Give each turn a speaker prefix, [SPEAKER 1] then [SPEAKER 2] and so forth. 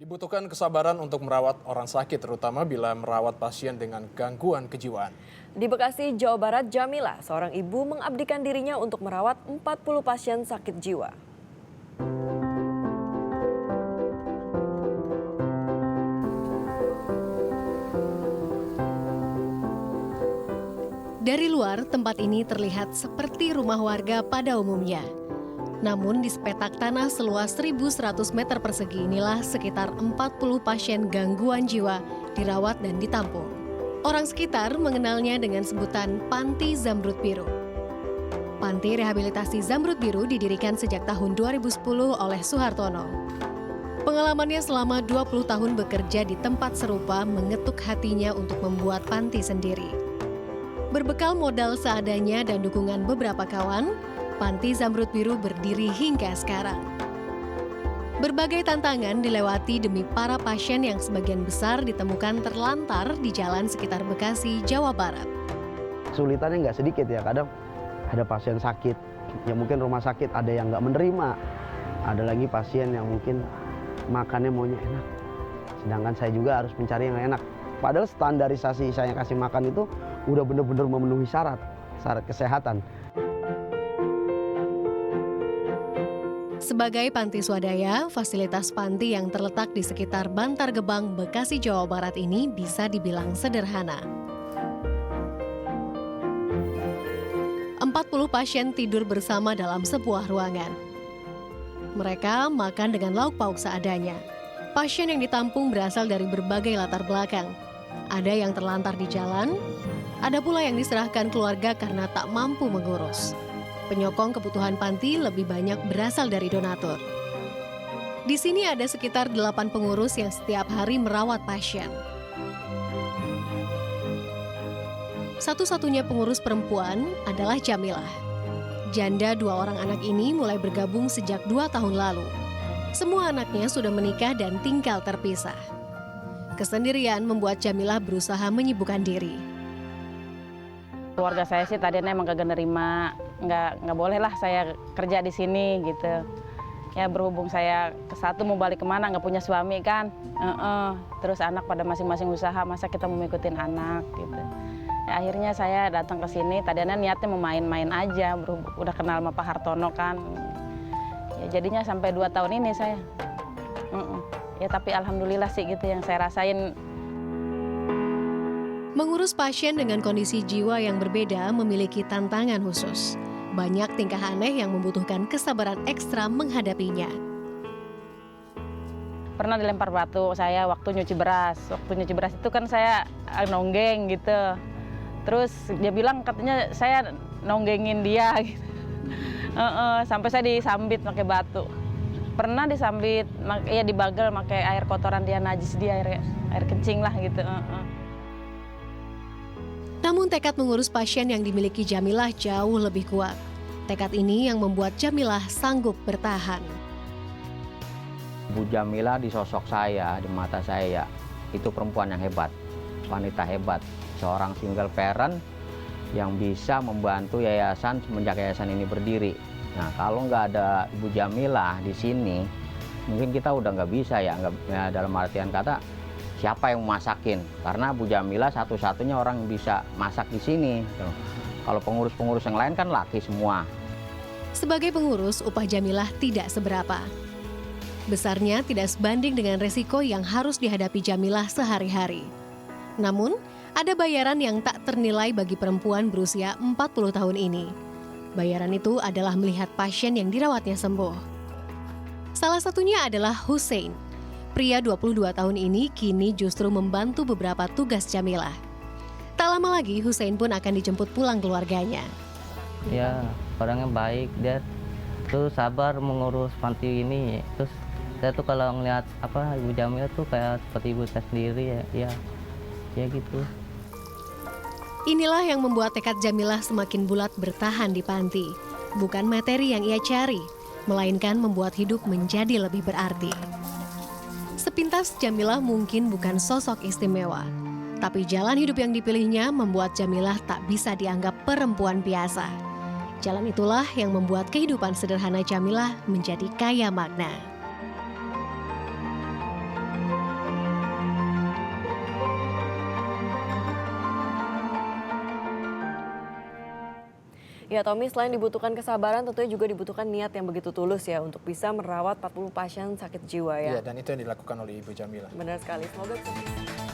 [SPEAKER 1] Dibutuhkan kesabaran untuk merawat orang sakit, terutama bila merawat pasien dengan gangguan kejiwaan.
[SPEAKER 2] Di Bekasi, Jawa Barat, Jamila, seorang ibu mengabdikan dirinya untuk merawat 40 pasien sakit jiwa.
[SPEAKER 3] Dari luar, tempat ini terlihat seperti rumah warga pada umumnya. Namun di sepetak tanah seluas 1.100 meter persegi inilah sekitar 40 pasien gangguan jiwa dirawat dan ditampung. Orang sekitar mengenalnya dengan sebutan Panti Zamrud Biru. Panti Rehabilitasi Zamrud Biru didirikan sejak tahun 2010 oleh Suhartono. Pengalamannya selama 20 tahun bekerja di tempat serupa mengetuk hatinya untuk membuat panti sendiri. Berbekal modal seadanya dan dukungan beberapa kawan, Panti Zamrud Biru berdiri hingga sekarang. Berbagai tantangan dilewati demi para pasien yang sebagian besar ditemukan terlantar di jalan sekitar Bekasi, Jawa Barat.
[SPEAKER 4] Kesulitannya nggak sedikit ya, kadang ada pasien sakit, ya mungkin rumah sakit ada yang nggak menerima, ada lagi pasien yang mungkin makannya maunya enak, sedangkan saya juga harus mencari yang enak. Padahal standarisasi saya kasih makan itu udah benar-benar memenuhi syarat kesehatan.
[SPEAKER 3] Sebagai panti swadaya, fasilitas panti yang terletak di sekitar Bantar Gebang, Bekasi, Jawa Barat ini bisa dibilang sederhana. 40 pasien tidur bersama dalam sebuah ruangan. Mereka makan dengan lauk pauk seadanya. Pasien yang ditampung berasal dari berbagai latar belakang. Ada yang terlantar di jalan, ada pula yang diserahkan keluarga karena tak mampu mengurus. Penyokong kebutuhan panti lebih banyak berasal dari donatur. Di sini ada sekitar 8 pengurus yang setiap hari merawat pasien. Satu-satunya pengurus perempuan adalah Jamilah. Janda 2 orang anak ini mulai bergabung sejak 2 tahun lalu. Semua anaknya sudah menikah dan tinggal terpisah. Kesendirian membuat Jamilah berusaha menyibukkan diri.
[SPEAKER 5] Keluarga saya sih tadinya emang kagak nerima, nggak boleh lah saya kerja di sini gitu. Ya berhubung saya ke satu mau balik kemana, nggak punya suami kan. Terus anak pada masing-masing usaha, masa kita mau ngikutin anak gitu. Ya, akhirnya saya datang ke sini, tadinya niatnya mau main-main aja, udah kenal sama Pak Hartono kan. Ya, jadinya sampai 2 tahun ini saya. Ya tapi alhamdulillah sih gitu yang saya rasain.
[SPEAKER 3] Mengurus pasien dengan kondisi jiwa yang berbeda memiliki tantangan khusus. Banyak tingkah aneh yang membutuhkan kesabaran ekstra menghadapinya.
[SPEAKER 5] Pernah dilempar batu saya waktu nyuci beras. Waktu nyuci beras itu kan saya nonggeng gitu. Terus dia bilang katanya saya nonggengin dia gitu. Sampai saya disambit pakai batu. Pernah disambit, ya dibagel pakai air kotoran dia, najis dia, air kencing lah gitu.
[SPEAKER 3] Namun tekad mengurus pasien yang dimiliki Jamilah jauh lebih kuat. Tekad ini yang membuat Jamilah sanggup bertahan.
[SPEAKER 6] Bu Jamilah di sosok saya, di mata saya, itu perempuan yang hebat, wanita hebat. Seorang single parent yang bisa membantu yayasan semenjak yayasan ini berdiri. Nah, kalau nggak ada Ibu Jamilah di sini, mungkin kita udah nggak bisa ya, dalam artian kata, siapa yang masakin? Karena Bu Jamilah satu-satunya orang yang bisa masak di sini. Kalau pengurus-pengurus yang lain kan laki semua.
[SPEAKER 3] Sebagai pengurus, upah Jamilah tidak seberapa. Besarnya tidak sebanding dengan resiko yang harus dihadapi Jamilah sehari-hari. Namun, ada bayaran yang tak ternilai bagi perempuan berusia 40 tahun ini. Bayaran itu adalah melihat pasien yang dirawatnya sembuh. Salah satunya adalah Hussein. Pria 22 tahun ini kini justru membantu beberapa tugas Jamilah. Tak lama lagi Hussein pun akan dijemput pulang keluarganya.
[SPEAKER 7] Ya, orangnya baik, dia tuh sabar mengurus panti ini. Terus saya tuh kalau ngeliat Ibu Jamilah tuh kayak seperti ibu saya sendiri ya gitu.
[SPEAKER 3] Inilah yang membuat tekad Jamilah semakin bulat bertahan di panti. Bukan materi yang ia cari, melainkan membuat hidup menjadi lebih berarti. Sepintas Jamilah mungkin bukan sosok istimewa, tapi jalan hidup yang dipilihnya membuat Jamilah tak bisa dianggap perempuan biasa. Jalan itulah yang membuat kehidupan sederhana Jamilah menjadi kaya makna.
[SPEAKER 2] Ya Tommy, selain dibutuhkan kesabaran tentunya juga dibutuhkan niat yang begitu tulus ya untuk bisa merawat 40 pasien sakit jiwa ya.
[SPEAKER 1] Iya, dan itu yang dilakukan oleh Ibu Jamila.
[SPEAKER 2] Benar sekali, semoga bisa.